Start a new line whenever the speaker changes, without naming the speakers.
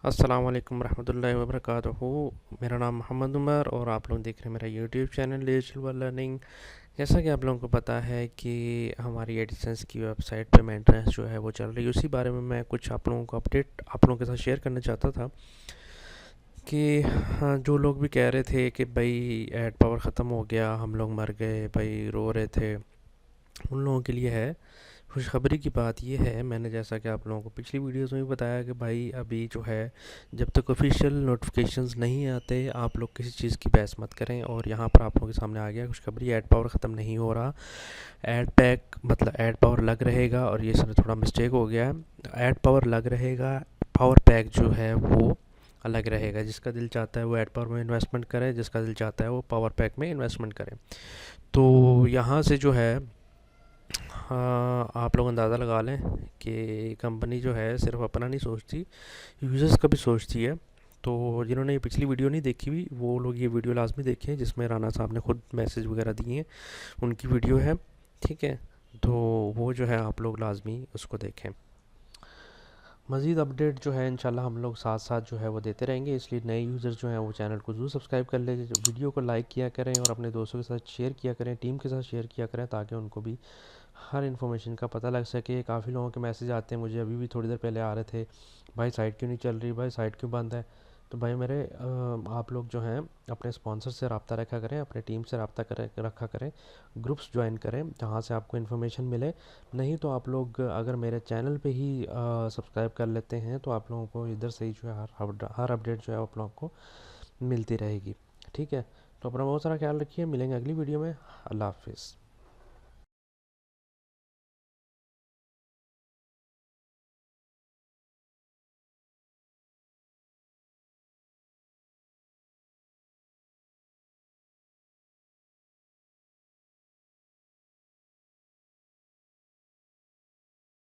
अस्सलाम वालेकुम रहमतुल्लाहि व बरकातहू। मेरा नाम मोहम्मद उमर और आप लोग देख रहे हैं मेरा यूट्यूब चैनल डिजिटल लर्निंग। जैसा कि आप लोगों को पता है कि हमारी एडिसेंस की वेबसाइट पे मेंटेनेंस जो है वो चल रही है, उसी बारे में मैं कुछ आप लोगों को अपडेट आप लोगों के साथ शेयर करना चाहता था कि हाँ, जो लोग भी कह रहे थे कि भाई ऐड पावर ख़त्म हो गया, हम लोग मर गए, भाई रो रहे थे, उन लोगों के लिए है खुशखबरी की बात ये है। मैंने जैसा कि आप लोगों को पिछली वीडियोस में भी बताया कि भाई अभी जो है, जब तक ऑफिशियल नोटिफिकेशंस नहीं आते आप लोग किसी चीज़ की बहस मत करें। और यहाँ पर आप लोगों के सामने आ गया खुशखबरी, ऐड पावर ख़त्म नहीं हो रहा। ऐड पैक मतलब ऐड पावर लग रहेगा, और ये सर थोड़ा मिस्टेक हो गया है। ऐड पावर लग रहेगा, पावर पैक जो है वो अलग रहेगा। जिसका दिल चाहता है वो ऐड पावर में इन्वेस्टमेंट करे, जिसका दिल चाहता है वो पावर पैक में इन्वेस्टमेंट करे। तो यहाँ से जो है, हाँ, आप लोग अंदाज़ा लगा लें कि कंपनी जो है सिर्फ अपना नहीं सोचती, यूज़र्स का भी सोचती है। तो जिन्होंने ये पिछली वीडियो नहीं देखी हुई वो लोग ये वीडियो लाजमी देखें, जिसमें राना साहब ने खुद मैसेज वगैरह दिए हैं, उनकी वीडियो है। ठीक है, तो वो जो है आप लोग लाजमी उसको देखें। मज़ीद अपडेट जो है इंशाल्लाह हम लोग साथ साथ जो है वो देते रहेंगे, इसलिए नए यूज़र जो हैं वो चैनल को ज़रूर सब्सक्राइब कर लें, वीडियो को लाइक किया करें और अपने दोस्तों के साथ शेयर किया करें, टीम के साथ शेयर किया करें, ताकि उनको भी हर इन्फॉर्मेशन का पता लग सके। काफ़ी लोगों के मैसेज आते हैं मुझे, अभी भी थोड़ी देर पहले आ रहे थे, भाई साइट क्यों नहीं चल रही, भाई साइट क्यों बंद है। तो भाई मेरे आप लोग जो हैं अपने स्पॉन्सर से रब्ता रखा करें, अपने टीम से रब्ता रखा करें, ग्रुप्स ज्वाइन करें जहाँ से आपको इन्फॉर्मेशन मिले। नहीं तो आप लोग अगर मेरे चैनल पे ही सब्सक्राइब कर लेते हैं तो आप लोगों को इधर से ही जो है हर अपडेट जो है आप लोगों को मिलती रहेगी। ठीक है, तो अपना बहुत सारा ख्याल रखिए, मिलेंगे अगली वीडियो में। अल्लाह हाफिज़।